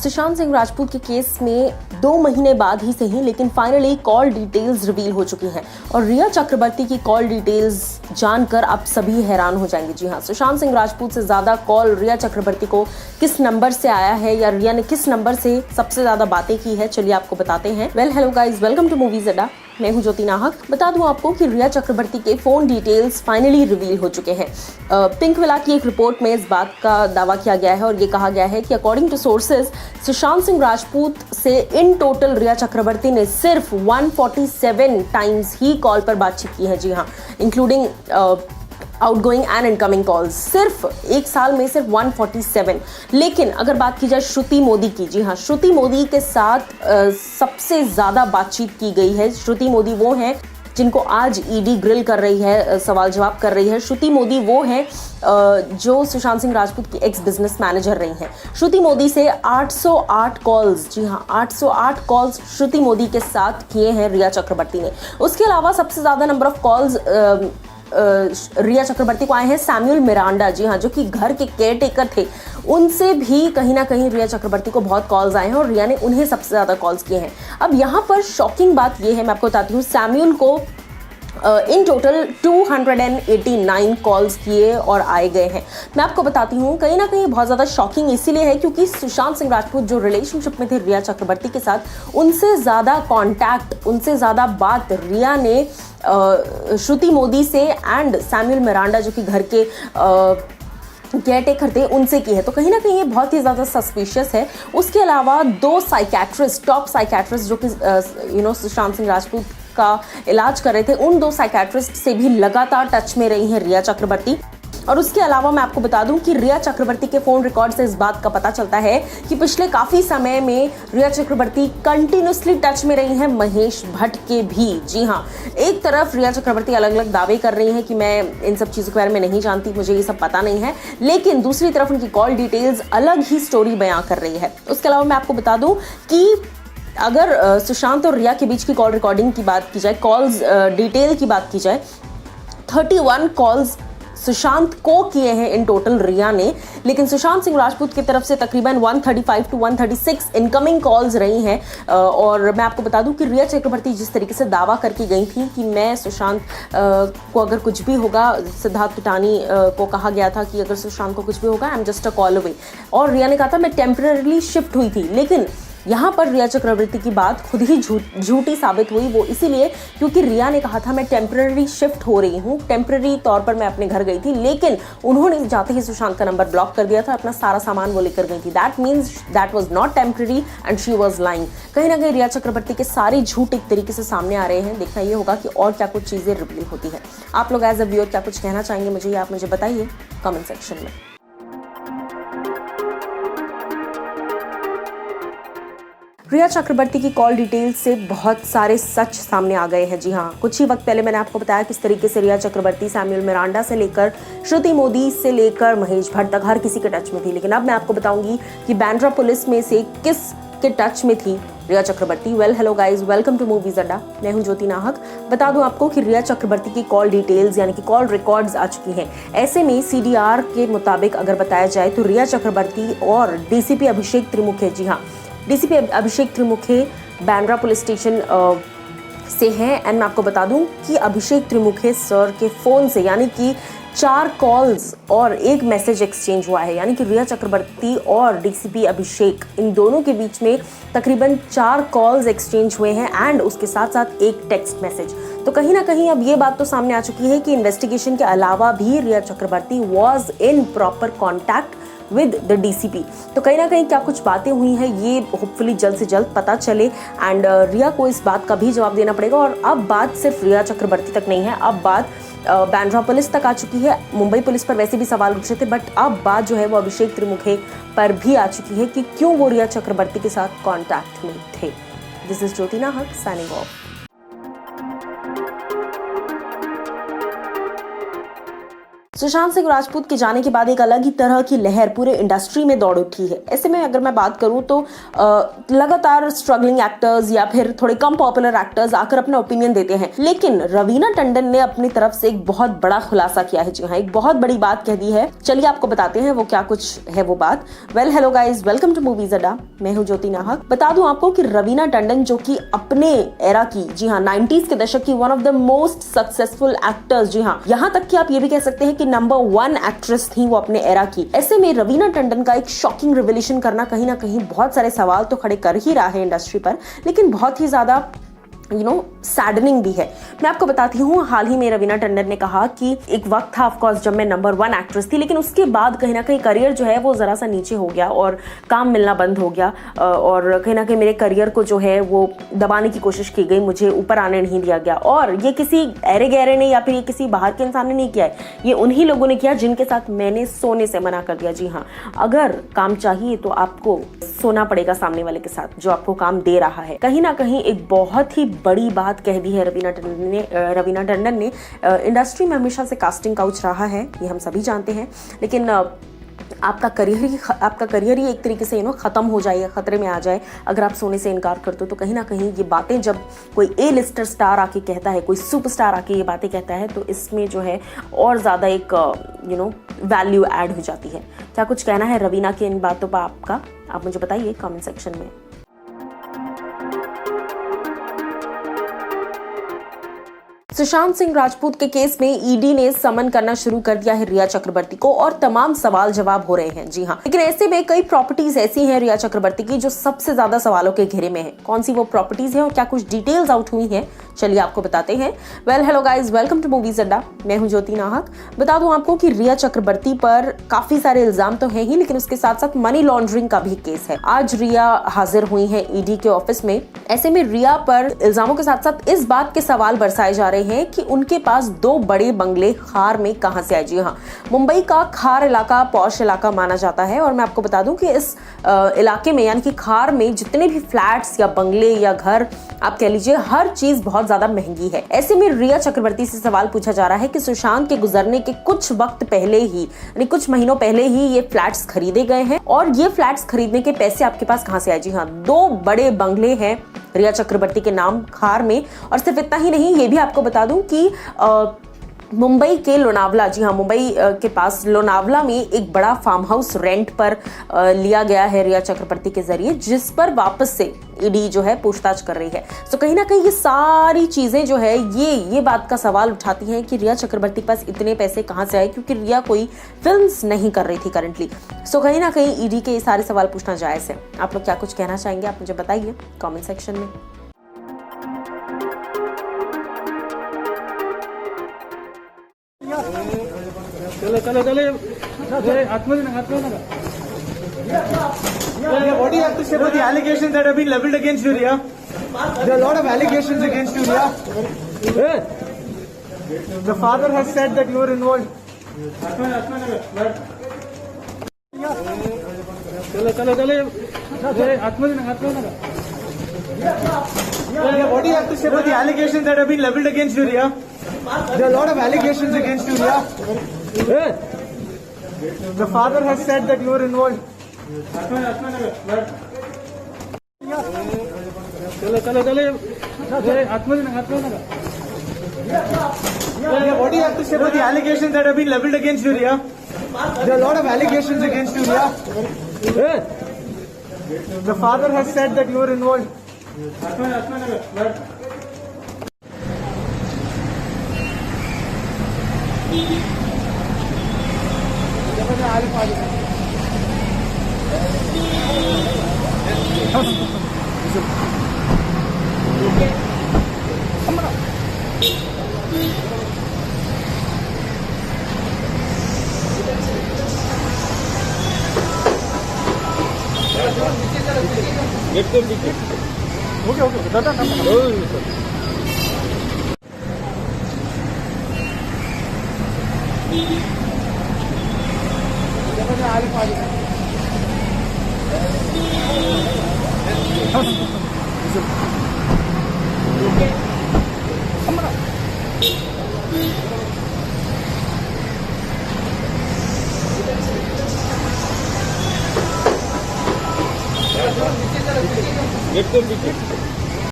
सुशांत सिंह राजपूत के केस में 2 महीने बाद ही सही लेकिन फाइनली कॉल डिटेल्स रिवील हो चुकी हैं और रिया चक्रवर्ती की कॉल डिटेल्स जानकर आप सभी हैरान हो जाएंगे। जी हाँ, सुशांत सिंह राजपूत से ज्यादा कॉल रिया चक्रवर्ती को किस नंबर से आया है या रिया ने किस नंबर से सबसे ज्यादा बातें की है, चलिए आपको बताते हैं। Hello guys, welcome to movies Adda. मैं हूं ज्योति नाहक। बता दूं आपको कि रिया चक्रवर्ती के फोन डिटेल्स फाइनली रिवील हो चुके हैं। पिंक विला की एक रिपोर्ट में इस बात का दावा किया गया है और ये कहा गया है कि according to sources Sushant Singh Rajput से इन टोटल रिया चक्रवर्ती ने सिर्फ 147 टाइम्स ही कॉल पर बातचीत की है। जी हाँ, including outgoing and incoming calls, सिर्फ एक साल में सिर्फ 147। लेकिन अगर बात की जाए श्रुति मोदी की, जी हाँ, श्रुति मोदी के साथ सबसे ज्यादा बातचीत की गई है। श्रुति मोदी वो हैं जिनको आज ईडी ग्रिल कर रही है, सवाल जवाब कर रही है। श्रुति मोदी वो हैं जो सुशांत सिंह राजपूत की एक्स बिजनेस मैनेजर रही हैं। श्रुति मोदी से 808 कॉल्स, जी हाँ 808 कॉल्स श्रुति मोदी के साथ किए हैं रिया चक्रवर्ती ने। उसके अलावा सबसे ज्यादा नंबर ऑफ कॉल्स रिया चक्रवर्ती को आए हैं सैमुअल मिरांडा, जी हाँ, जो कि घर के केयरटेकर थे। उनसे भी कहीं ना कहीं रिया चक्रवर्ती को बहुत कॉल्स आए हैं और रिया ने उन्हें सबसे ज्यादा कॉल्स किए हैं। अब यहाँ पर शॉकिंग बात यह है, मैं आपको बताती हूँ, सैमुअल को इन टोटल 289 कॉल्स किए और आए गए हैं। मैं आपको बताती हूँ, कहीं ना कहीं बहुत ज़्यादा शॉकिंग इसीलिए है क्योंकि सुशांत सिंह राजपूत जो रिलेशनशिप में थे रिया चक्रवर्ती के साथ, उनसे ज़्यादा कॉन्टैक्ट, उनसे ज़्यादा बात रिया ने श्रुति मोदी से एंड सैमुअल मिरांडा जो कि घर के केयरटेकर थे उनसे की है। तो कहीं ना कहीं ये बहुत ही ज़्यादा सस्पिशियस है। उसके अलावा 2 साइकैट्रिस्ट, टॉप साइकैट्रिस्ट जो कि सुशांत सिंह राजपूत का इलाज कर रहे थे, उन 2 साइकैट्रिस्ट से भी लगातार टच में रही हैं रिया चक्रवर्ती। और उसके अलावा मैं आपको बता दूं कि रिया चक्रवर्ती के फोन रिकॉर्ड से इस बात का पता चलता है कि पिछले काफी समय में रिया चक्रवर्ती कंटिन्यूसली टच में रही हैं महेश भट्ट के भी। जी हाँ, एक तरफ रिया चक्रवर्ती अलग अलग दावे कर रही हैं कि मैं इन सब चीज़ों के बारे में नहीं जानती, मुझे ये सब पता नहीं है, लेकिन दूसरी तरफ उनकी कॉल डिटेल्स अलग ही स्टोरी बयां कर रही है। उसके अलावा मैं आपको बता दूं कि अगर सुशांत और रिया के बीच की कॉल रिकॉर्डिंग की बात की जाए, कॉल्स डिटेल की बात की जाए, 31 कॉल्स सुशांत को किए हैं इन टोटल रिया ने, लेकिन सुशांत सिंह राजपूत की तरफ से तकरीबन 135 to 136 इनकमिंग कॉल्स रही हैं। और मैं आपको बता दूं कि रिया चक्रवर्ती जिस तरीके से दावा करके गई थी कि मैं सुशांत को अगर कुछ भी होगा, सिद्धार्थ पिटानी को कहा गया था कि अगर सुशांत को कुछ भी होगा I am just a call away, और रिया ने कहा था मैं टेम्पररीली शिफ्ट हुई थी। लेकिन यहाँ पर रिया चक्रवर्ती की बात खुद ही झूठी साबित हुई, वो इसीलिए क्योंकि रिया ने कहा था मैं टेम्पररी शिफ्ट हो रही हूँ, टेम्पररी तौर पर मैं अपने घर गई थी, लेकिन उन्होंने जाते ही सुशांत का नंबर ब्लॉक कर दिया था, अपना सारा सामान वो लेकर गई थी। That means that was not temporary and she was lying. कहीं ना कहीं रिया चक्रवर्ती के सारे झूठ एक तरीके से सामने आ रहे हैं। देखना ये होगा कि और क्या कुछ चीजें रिवील होती है। आप लोग एज अ व्यूअर क्या कुछ कहना चाहेंगे मुझे, आप मुझे बताइए कमेंट सेक्शन में। रिया चक्रवर्ती की कॉल डिटेल्स से बहुत सारे सच सामने आ गए हैं। जी हाँ, कुछ ही वक्त पहले मैंने आपको बताया किस तरीके से रिया चक्रवर्ती सैमुअल मिरांडा से लेकर श्रुति मोदी से लेकर महेश भट्ट तक हर किसी के टच में थी। लेकिन अब मैं आपको बताऊंगी कि बांद्रा पुलिस में से किस के टच में थी Riya Chakraborty. Hello guys, welcome to movies Adda. मैं हूं ज्योति नाहक। बता दूं आपको कि रिया चक्रवर्ती की कॉल डिटेल्स यानी कि कॉल रिकॉर्ड्स आ चुकी हैं। ऐसे में CDR के मुताबिक अगर बताया जाए तो रिया चक्रवर्ती और DCP अभिषेक त्रिमुखे, जी हाँ, DCP Abhishek Trimukhe Bandra police station से हैं। एंड मैं आपको बता दूं कि अभिषेक त्रिमुखे सर के फोन से यानी कि 4 कॉल्स और 1 मैसेज एक्सचेंज हुआ है, यानी कि रिया चक्रवर्ती और DCP अभिषेक इन दोनों के बीच में तकरीबन 4 कॉल्स एक्सचेंज हुए हैं एंड उसके साथ साथ 1 टेक्स्ट मैसेज। तो कहीं ना कहीं अब ये बात तो सामने आ चुकी है कि इन्वेस्टिगेशन के अलावा भी Riya Chakraborty was in proper contact with the DCP। तो कहीं ना कहीं क्या कुछ बातें हुई हैं ये होपफुली जल्द से जल्द पता चले एंड रिया को इस बात का भी जवाब देना पड़ेगा। और अब बात सिर्फ रिया चक्रवर्ती तक नहीं है, अब बात बांद्रा पुलिस तक आ चुकी है। मुंबई पुलिस पर वैसे भी सवाल उठ रहे थे, बट अब बात जो है वो अभिषेक त्रिमुखे पर भी आ चुकी है कि क्यों वो रिया चक्रवर्ती के साथ कॉन्टैक्ट में थे। दिस इज ज्योति नाहक साइनिंग ऑफ। सुशांत सिंह राजपूत के जाने के बाद एक अलग ही तरह की लहर पूरे इंडस्ट्री में दौड़ उठी है। ऐसे में अगर मैं बात करूं तो लगातार स्ट्रगलिंग एक्टर्स या फिर थोड़े कम पॉपुलर एक्टर्स आकर अपना ओपिनियन देते हैं, लेकिन रवीना टंडन ने अपनी तरफ से एक बहुत बड़ा खुलासा किया है। जी हाँ, एक बहुत बड़ी बात कह दी है। चलिए आपको बताते हैं वो क्या कुछ है वो बात। Well hello guys, welcome to movies Adda. मैं हूं ज्योति नाहक। बता दूं आपको कि रवीना टंडन जो कि अपने एरा की, जी हाँ 90s के दशक की one of the most successful actors, जी हाँ यहाँ तक कि आप ये भी कह सकते हैं कि नंबर 1 एक्ट्रेस थी वो अपने एरा की। ऐसे में रवीना टंडन का एक शॉकिंग रिवीलेशन करना कहीं ना कहीं बहुत सारे सवाल तो खड़े कर ही रहा है इंडस्ट्री पर, लेकिन बहुत ही ज्यादा सैडनिंग भी है। मैं आपको बताती हूँ, हाल ही में रवीना टंडन ने कहा कि एक वक्त था ऑफकोर्स जब मैं नंबर 1 एक्ट्रेस थी, लेकिन उसके बाद कहीं ना कहीं करियर जो है वो जरा सा नीचे हो गया और काम मिलना बंद हो गया, और कहीं ना कहीं मेरे करियर को जो है वो दबाने की कोशिश की गई, मुझे ऊपर आने नहीं दिया गया। और ये किसी ऐरे गहरे ने या फिर ये किसी बाहर के इंसान ने नहीं किया है, ये उन्हीं लोगों ने किया जिनके साथ मैंने सोने से मना कर दिया। जी हाँ, अगर काम चाहिए तो आपको सोना पड़ेगा सामने वाले के साथ जो आपको काम दे रहा है। कहीं ना कहीं एक बहुत ही बड़ी बात कह दी है रवीना टंडन ने। इंडस्ट्री में हमेशा से कास्टिंग काउच रहा है, ये हम सभी जानते हैं, लेकिन आपका करियर ही एक तरीके से खत्म हो जाए, खतरे में आ जाए अगर आप सोने से इनकार करते हो। तो कहीं ना कहीं ये बातें जब कोई ए लिस्टर स्टार आके कहता है, कोई सुपरस्टार आके ये बातें कहता है, तो इसमें जो है और ज़्यादा एक वैल्यू ऐड हो जाती है। क्या कुछ कहना है रवीना की इन बातों पर आपका, आप मुझे बताइए कमेंट सेक्शन में। सुशांत सिंह राजपूत के केस में ईडी ने समन करना शुरू कर दिया है रिया चक्रवर्ती को, और तमाम सवाल जवाब हो रहे हैं। जी हाँ, लेकिन ऐसे में कई प्रॉपर्टीज ऐसी हैं रिया चक्रवर्ती की जो सबसे ज्यादा सवालों के घेरे में है। कौन सी वो प्रॉपर्टीज हैं और क्या कुछ डिटेल्स आउट हुई हैं, चलिए आपको बताते हैं। Well hello guys, welcome to movies Adda. मैं हूं ज्योति नाहक। बता दूं आपको कि रिया चक्रवर्ती पर काफी सारे इल्जाम तो हैं ही, लेकिन उसके साथ साथ मनी लॉन्ड्रिंग का भी केस है। आज रिया हाजिर हुई है ईडी के ऑफिस में। ऐसे में रिया पर इल्जामों के साथ साथ इस बात के सवाल बरसाए जा रहे हैं कि उनके पास 2 बड़े बंगले खार में कहां से आए। जी हाँ, मुंबई का खार इलाका पॉश इलाका माना जाता है, और मैं आपको बता दूं कि इस इलाके में यानी कि खार में जितने भी फ्लैट्स या बंगले या घर आप कह लीजिए, हर चीज बहुत ज्यादा महंगी है। ऐसे में रिया चक्रवर्ती से सवाल पूछा जा रहा है कि सुशांत के गुजरने के कुछ वक्त पहले ही, यानी कुछ महीनों पहले ही ये फ्लैट्स खरीदे गए हैं, और ये फ्लैट्स खरीदने के पैसे आपके पास कहां से आए। जी हाँ, 2 बड़े बंगले हैं रिया चक्रवर्ती के नाम खार में। और सिर्फ इतना ही नहीं, ये भी आपको बता दूं कि मुंबई के लोनावला, जी हाँ मुंबई के पास लोनावला में एक बड़ा फार्म हाउस रेंट पर लिया गया है रिया चक्रवर्ती के जरिए, जिस पर वापस से ईडी जो है पूछताछ कर रही है। तो कहीं ना कहीं ये सारी चीजें जो है ये बात का सवाल उठाती हैं कि रिया चक्रवर्ती के पास इतने पैसे कहां से आए, क्योंकि रिया कोई फिल्म्स नहीं कर रही थी करंटली। सो कहीं ना कहीं ईडी के ये सारे सवाल पूछना जायज है। आप लोग क्या कुछ कहना चाहेंगे, आप मुझे बताइए कमेंट सेक्शन में। चलो आत्महत्या what do you have to say about the allegations that have been leveled against you, Riya? There are a lot of allegations against you, Riya. The father has said that you were involved. चलो आत्महत्या what do you have to say about the allegations that have been leveled against you, Riya? There are a lot of allegations against you, Riya. The father has said that you were involved. चलो आत्महत्या what do you have to say about the allegations that have been leveled against you, Riya? There are a lot of allegations against you, Riya. The father has said that you were involved. Okay, दादा Get the ticket.